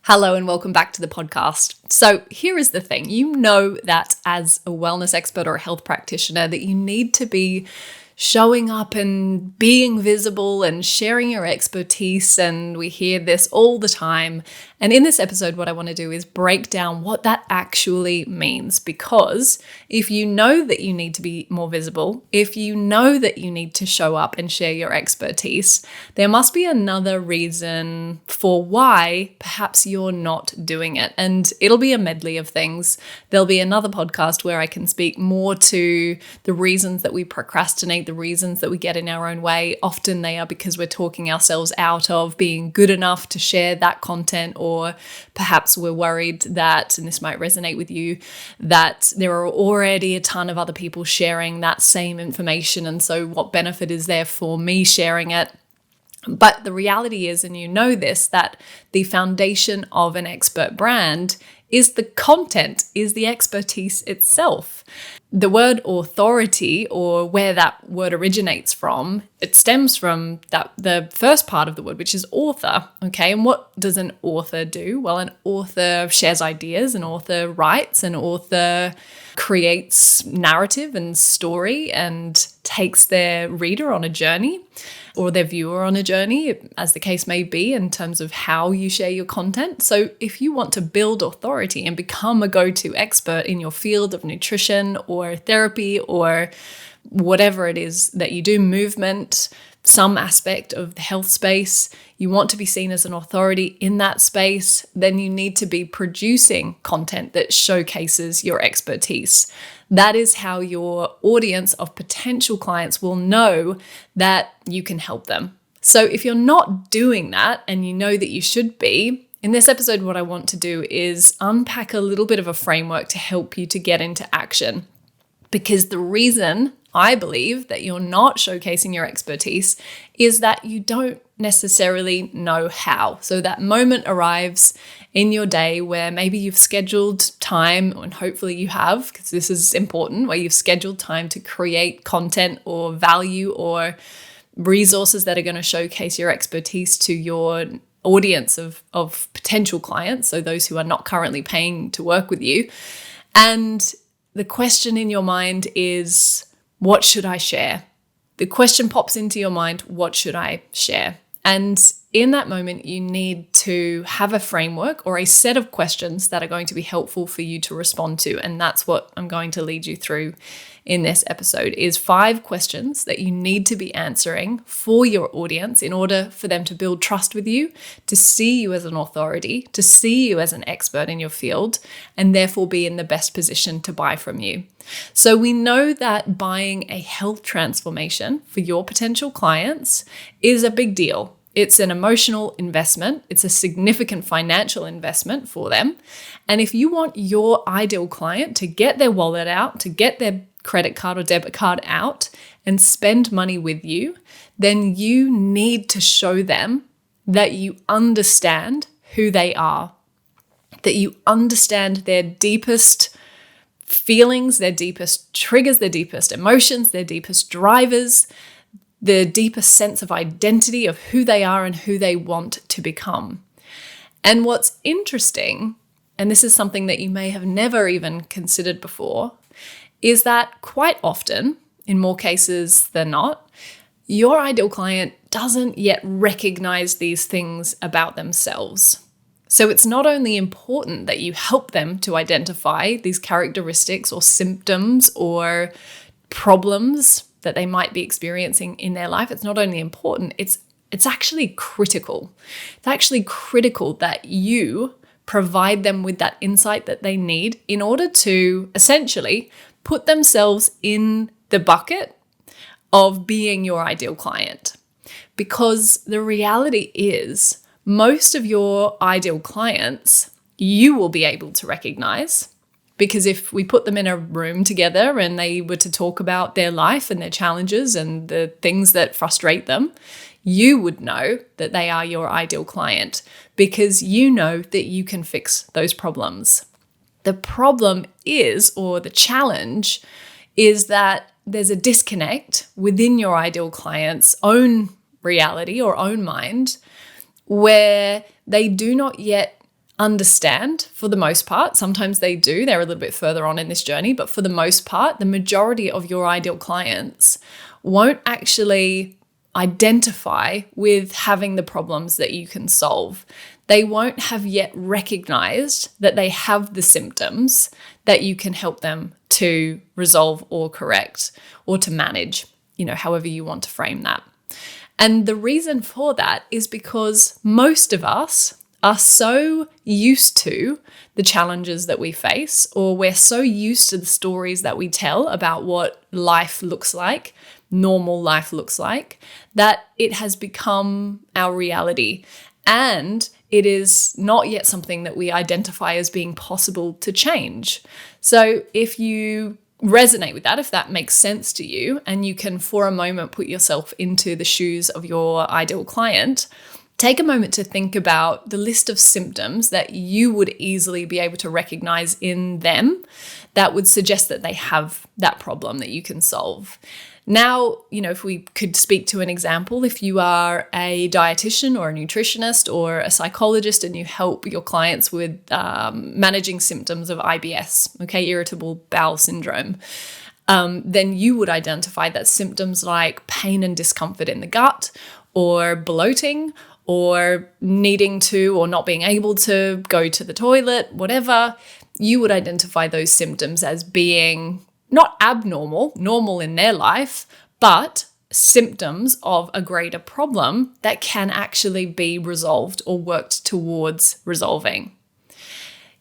Hello and welcome back to the podcast. So here is the thing. You know that as a wellness expert or a health practitioner that you need to be showing up and being visible and sharing your expertise, and we hear this all the time. And in this episode, what I want to do is break down what that actually means, because if you know that you need to be more visible, if you know that you need to show up and share your expertise, there must be another reason for why perhaps you're not doing it. And it'll be a medley of things. There'll be another podcast where I can speak more to the reasons that we procrastinate, the reasons that we get in our own way. Often they are because we're talking ourselves out of being good enough to share that content, or perhaps we're worried that, and this might resonate with you, that there are already a ton of other people sharing that same information. And so what benefit is there for me sharing it? But the reality is, and you know this, that the foundation of an expert brand is the content, is the expertise itself. The word authority, or where that word originates from, it stems from the first part of the word, which is author. Okay, and what does an author do? Well, an author shares ideas, an author writes, an author creates narrative and story and takes their reader on a journey, or their viewer on a journey, as the case may be, in terms of how you share your content. So if you want to build authority and become a go-to expert in your field of nutrition or therapy or whatever it is that you do, movement, some aspect of the health space, you want to be seen as an authority in that space, then you need to be producing content that showcases your expertise. That is how your audience of potential clients will know that you can help them. So if you're not doing that, and you know that you should be, in this episode, what I want to do is unpack a little bit of a framework to help you to get into action. Because the reason I believe that you're not showcasing your expertise is that you don't necessarily know how. So that moment arrives in your day where maybe you've scheduled time, and hopefully you have, because this is important, where you've scheduled time to create content or value or resources that are going to showcase your expertise to your audience of potential clients, so those who are not currently paying to work with you. And the question in your mind is, what should I share? The question pops into your mind, what should I share? And in that moment, you need to have a framework or a set of questions that are going to be helpful for you to respond to. And that's what I'm going to lead you through in this episode, is 5 questions that you need to be answering for your audience in order for them to build trust with you, to see you as an authority, to see you as an expert in your field, and therefore be in the best position to buy from you. So we know that buying a health transformation for your potential clients is a big deal. It's an emotional investment. It's a significant financial investment for them. And if you want your ideal client to get their wallet out, to get their credit card or debit card out and spend money with you, then you need to show them that you understand who they are, that you understand their deepest feelings, their deepest triggers, their deepest emotions, their deepest drivers, the deepest sense of identity of who they are and who they want to become. And what's interesting, and this is something that you may have never even considered before, is that quite often, in more cases than not, your ideal client doesn't yet recognize these things about themselves. So it's not only important that you help them to identify these characteristics or symptoms or problems that they might be experiencing in their life. It's not only important, it's actually critical. It's actually critical that you provide them with that insight that they need in order to essentially put themselves in the bucket of being your ideal client. Because the reality is, most of your ideal clients, you will be able to recognize, because if we put them in a room together and they were to talk about their life and their challenges and the things that frustrate them, you would know that they are your ideal client because you know that you can fix those problems. The problem is, or the challenge is, that there's a disconnect within your ideal client's own reality or own mind where they do not yet understand for the most part. Sometimes they do, they're a little bit further on in this journey, but for the most part, the majority of your ideal clients won't actually identify with having the problems that you can solve. They won't have yet recognized that they have the symptoms that you can help them to resolve or correct or to manage, however you want to frame that. And the reason for that is because most of us are so used to the challenges that we face, or we're so used to the stories that we tell about what life looks like, normal life looks like, that it has become our reality. And it is not yet something that we identify as being possible to change. So if you resonate with that, if that makes sense to you, and you can for a moment put yourself into the shoes of your ideal client, take a moment to think about the list of symptoms that you would easily be able to recognize in them that would suggest that they have that problem that you can solve. Now, if we could speak to an example, if you are a dietitian or a nutritionist or a psychologist and you help your clients with managing symptoms of IBS, irritable bowel syndrome, then you would identify that symptoms like pain and discomfort in the gut, or bloating, or needing to or not being able to go to the toilet, whatever, you would identify those symptoms as being not abnormal, normal in their life, but symptoms of a greater problem that can actually be resolved or worked towards resolving.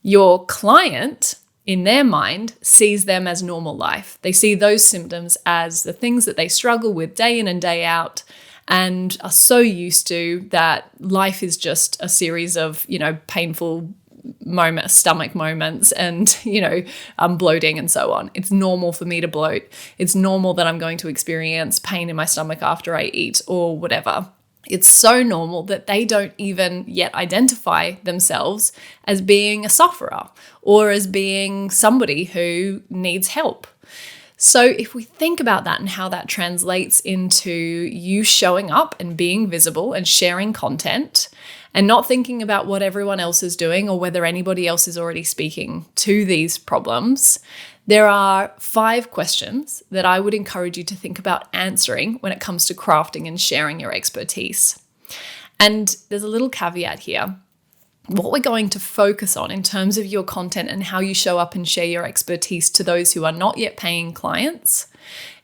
Your client, in their mind, sees them as normal life. They see those symptoms as the things that they struggle with day in and day out, and are so used to that life is just a series of, painful moments, stomach moments, and, bloating and so on. It's normal for me to bloat. It's normal that I'm going to experience pain in my stomach after I eat or whatever. It's so normal that they don't even yet identify themselves as being a sufferer or as being somebody who needs help. So if we think about that and how that translates into you showing up and being visible and sharing content and not thinking about what everyone else is doing or whether anybody else is already speaking to these problems, there are 5 questions that I would encourage you to think about answering when it comes to crafting and sharing your expertise. And there's a little caveat here. What we're going to focus on in terms of your content and how you show up and share your expertise to those who are not yet paying clients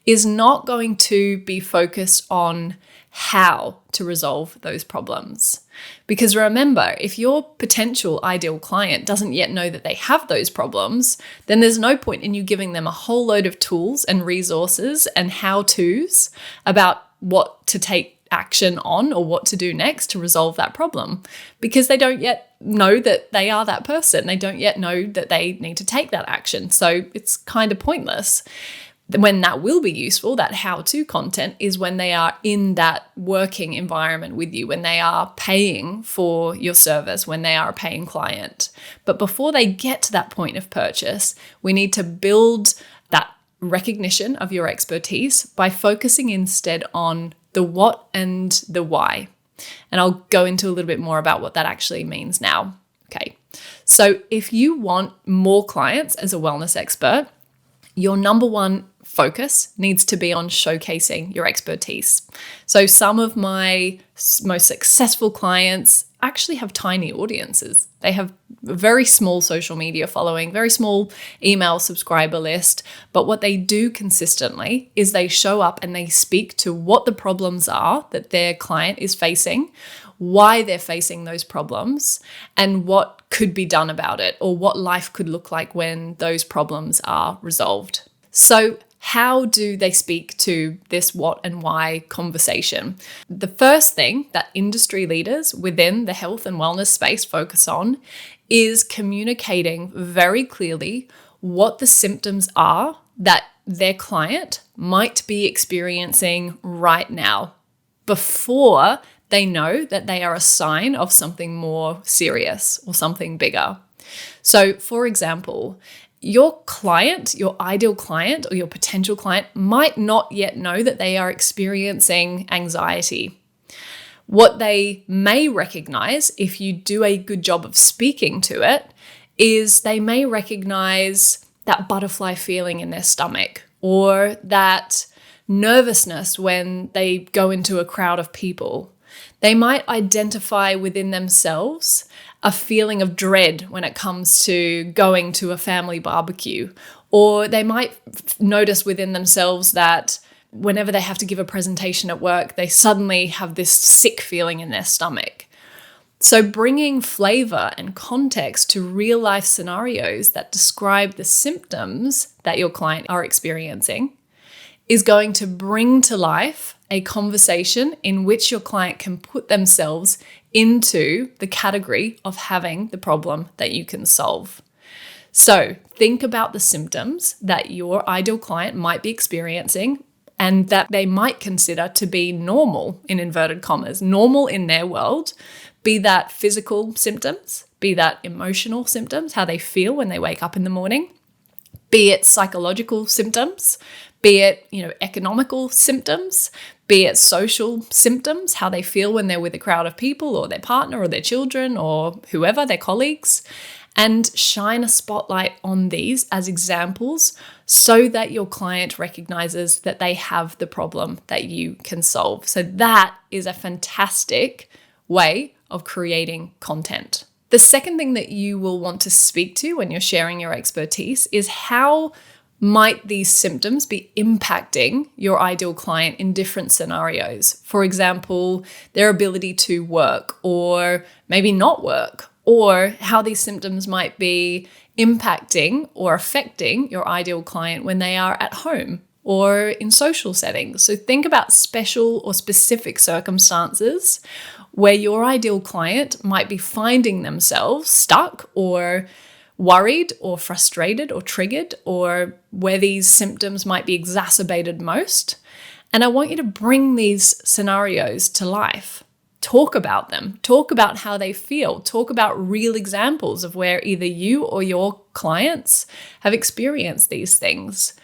is not going to be focused on how to resolve those problems. Because remember, if your potential ideal client doesn't yet know that they have those problems, then there's no point in you giving them a whole load of tools and resources and how-tos about what to take action on or what to do next to resolve that problem, because they don't yet know that they are that person. They don't yet know that they need to take that action. So it's kind of pointless. When that will be useful, that how-to content, is when they are in that working environment with you, when they are paying for your service, when they are a paying client. But before they get to that point of purchase, we need to build that recognition of your expertise by focusing instead on the what and the why. And I'll go into a little bit more about what that actually means now. Okay. So if you want more clients as a wellness expert, your number one focus needs to be on showcasing your expertise. So some of my most successful clients actually have tiny audiences. They have a very small social media following, very small email subscriber list. But what they do consistently is they show up and they speak to what the problems are that their client is facing, why they're facing those problems, and what could be done about it, or what life could look like when those problems are resolved. So how do they speak to this what and why conversation? The first thing that industry leaders within the health and wellness space focus on is communicating very clearly what the symptoms are that their client might be experiencing right now before they know that they are a sign of something more serious or something bigger. So, for example, your client, your ideal client or your potential client might not yet know that they are experiencing anxiety. What they may recognize, if you do a good job of speaking to it, is they may recognize that butterfly feeling in their stomach, or that nervousness when they go into a crowd of people. They might identify within themselves a feeling of dread when it comes to going to a family barbecue, or they might notice within themselves that whenever they have to give a presentation at work, they suddenly have this sick feeling in their stomach. So bringing flavor and context to real life scenarios that describe the symptoms that your client are experiencing is going to bring to life a conversation in which your client can put themselves into the category of having the problem that you can solve. So think about the symptoms that your ideal client might be experiencing and that they might consider to be normal, in inverted commas, normal in their world, be that physical symptoms, be that emotional symptoms, how they feel when they wake up in the morning, be it psychological symptoms, be it, economical symptoms, be it social symptoms, how they feel when they're with a crowd of people or their partner or their children or whoever, their colleagues, and shine a spotlight on these as examples so that your client recognizes that they have the problem that you can solve. So that is a fantastic way of creating content. The second thing that you will want to speak to when you're sharing your expertise is how might these symptoms be impacting your ideal client in different scenarios? For example, their ability to work or maybe not work, or how these symptoms might be impacting or affecting your ideal client when they are at home or in social settings. So think about special or specific circumstances where your ideal client might be finding themselves stuck or worried or frustrated or triggered, or where these symptoms might be exacerbated most. And I want you to bring these scenarios to life. Talk about them. Talk about how they feel. Talk about real examples of where either you or your clients have experienced these things.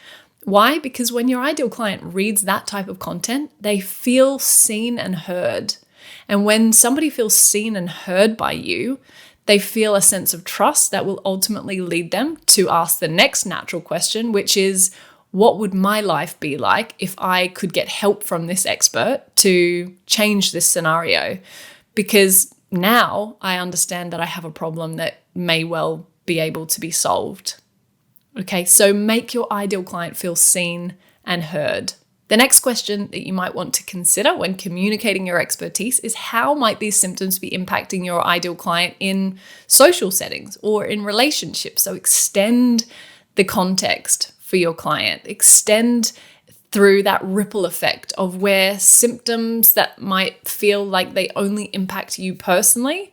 Why? Because when your ideal client reads that type of content, they feel seen and heard. And when somebody feels seen and heard by you, they feel a sense of trust that will ultimately lead them to ask the next natural question, which is, what would my life be like if I could get help from this expert to change this scenario? Because now I understand that I have a problem that may well be able to be solved. Okay, so make your ideal client feel seen and heard. The next question that you might want to consider when communicating your expertise is how might these symptoms be impacting your ideal client in social settings or in relationships? So extend the context for your client. Extend through that ripple effect of where symptoms that might feel like they only impact you personally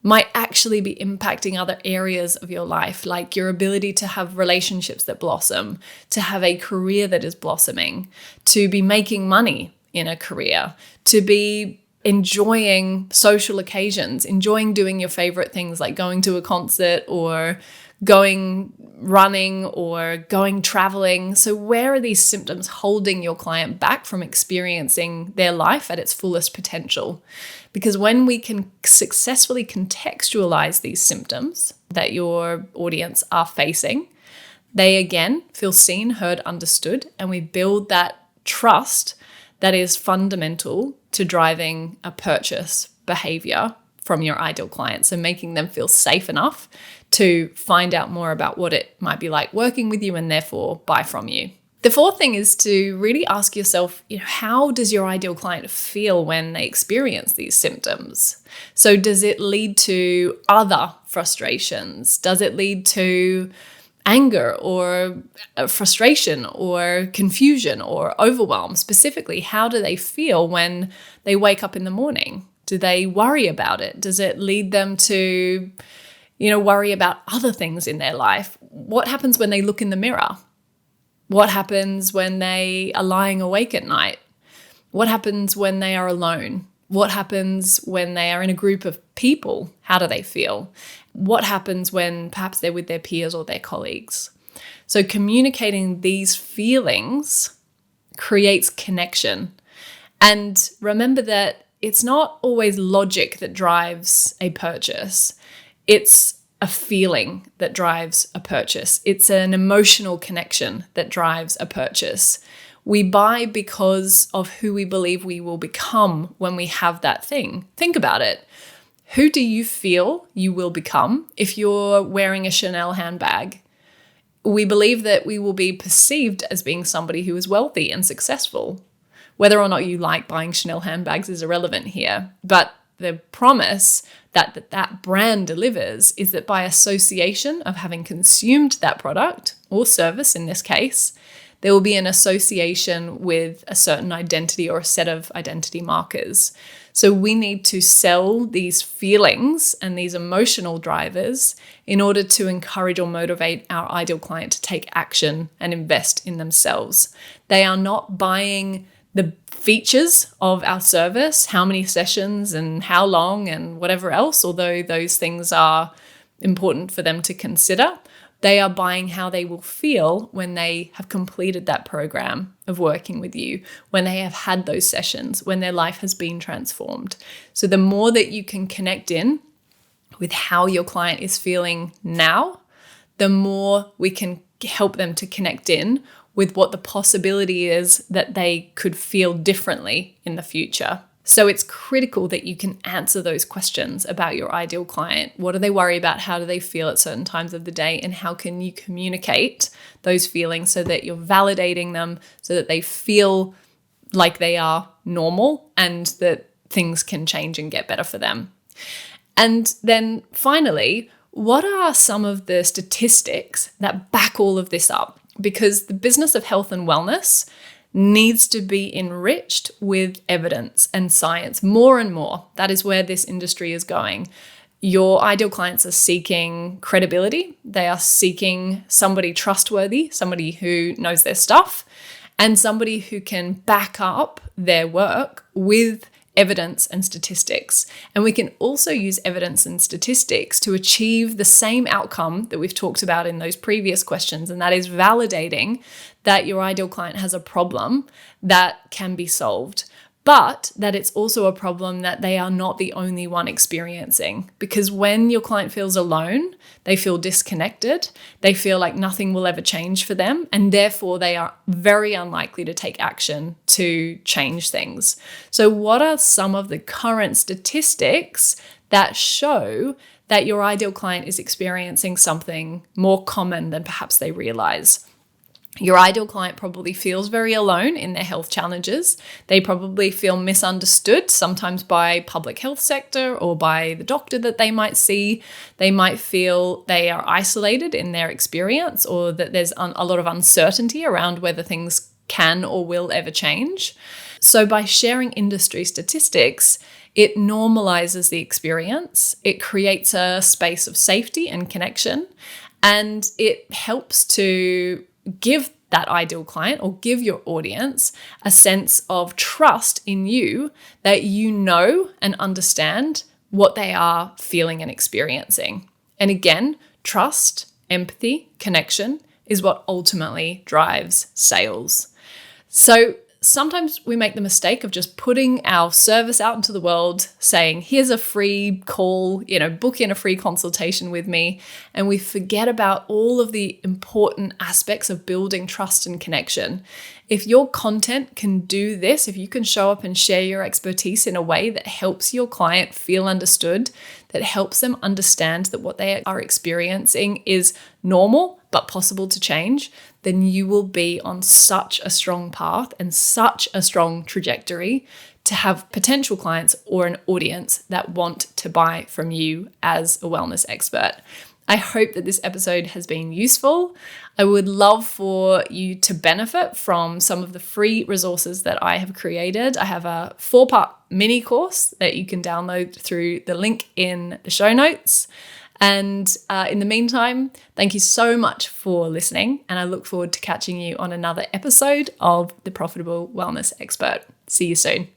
might actually be impacting other areas of your life, like your ability to have relationships that blossom, to have a career that is blossoming, to be making money in a career, to be enjoying social occasions, enjoying doing your favorite things like going to a concert or going running or going traveling. So where are these symptoms holding your client back from experiencing their life at its fullest potential? Because when we can successfully contextualize these symptoms that your audience are facing, they again feel seen, heard, understood, and we build that trust that is fundamental to driving a purchase behavior from your ideal client. So making them feel safe enough to find out more about what it might be like working with you and therefore buy from you. The fourth thing is to really ask yourself, how does your ideal client feel when they experience these symptoms? So does it lead to other frustrations? Does it lead to anger or frustration or confusion or overwhelm? Specifically, how do they feel when they wake up in the morning? Do they worry about it? Does it lead them to, worry about other things in their life? What happens when they look in the mirror? What happens when they are lying awake at night? What happens when they are alone? What happens when they are in a group of people? How do they feel? What happens when perhaps they're with their peers or their colleagues? So communicating these feelings creates connection. And remember that it's not always logic that drives a purchase. It's a feeling that drives a purchase. It's an emotional connection that drives a purchase. We buy because of who we believe we will become when we have that thing. Think about it. Who do you feel you will become if you're wearing a Chanel handbag? We believe that we will be perceived as being somebody who is wealthy and successful. Whether or not you like buying Chanel handbags is irrelevant here, but the promise that brand delivers is that by association of having consumed that product or service in this case, there will be an association with a certain identity or a set of identity markers. So we need to sell these feelings and these emotional drivers in order to encourage or motivate our ideal client to take action and invest in themselves. They are not buying the features of our service, how many sessions and how long and whatever else, although those things are important for them to consider. They are buying how they will feel when they have completed that program of working with you, when they have had those sessions, when their life has been transformed. So the more that you can connect in with how your client is feeling now, the more we can help them to connect in with what the possibility is that they could feel differently in the future. So it's critical that you can answer those questions about your ideal client. What do they worry about? How do they feel at certain times of the day? And how can you communicate those feelings so that you're validating them, so that they feel like they are normal and that things can change and get better for them? And then finally, what are some of the statistics that back all of this up? Because the business of health and wellness needs to be enriched with evidence and science more and more. That is where this industry is going. Your ideal clients are seeking credibility. They are seeking somebody trustworthy, somebody who knows their stuff, and somebody who can back up their work with evidence and statistics. And we can also use evidence and statistics to achieve the same outcome that we've talked about in those previous questions, and that is validating that your ideal client has a problem that can be solved, but that it's also a problem that they are not the only one experiencing. Because when your client feels alone, they feel disconnected, they feel like nothing will ever change for them, and therefore they are very unlikely to take action to change things. So what are some of the current statistics that show that your ideal client is experiencing something more common than perhaps they realize? Your ideal client probably feels very alone in their health challenges. They probably feel misunderstood, sometimes by public health sector or by the doctor that they might see. They might feel they are isolated in their experience, or that there's a lot of uncertainty around whether things can or will ever change. So by sharing industry statistics, it normalizes the experience. It creates a space of safety and connection, and it helps to give that ideal client or give your audience a sense of trust in you, that you know and understand what they are feeling and experiencing. And again, trust, empathy, connection is what ultimately drives sales. So sometimes we make the mistake of just putting our service out into the world, saying, here's a free call, book in a free consultation with me. And we forget about all of the important aspects of building trust and connection. If your content can do this, if you can show up and share your expertise in a way that helps your client feel understood, that helps them understand that what they are experiencing is normal but possible to change, then you will be on such a strong path and such a strong trajectory to have potential clients or an audience that want to buy from you as a wellness expert. I hope that this episode has been useful. I would love for you to benefit from some of the free resources that I have created. I have a 4-part mini course that you can download through the link in the show notes. And in the meantime, thank you so much for listening, and I look forward to catching you on another episode of The Profitable Wellness Expert. See you soon.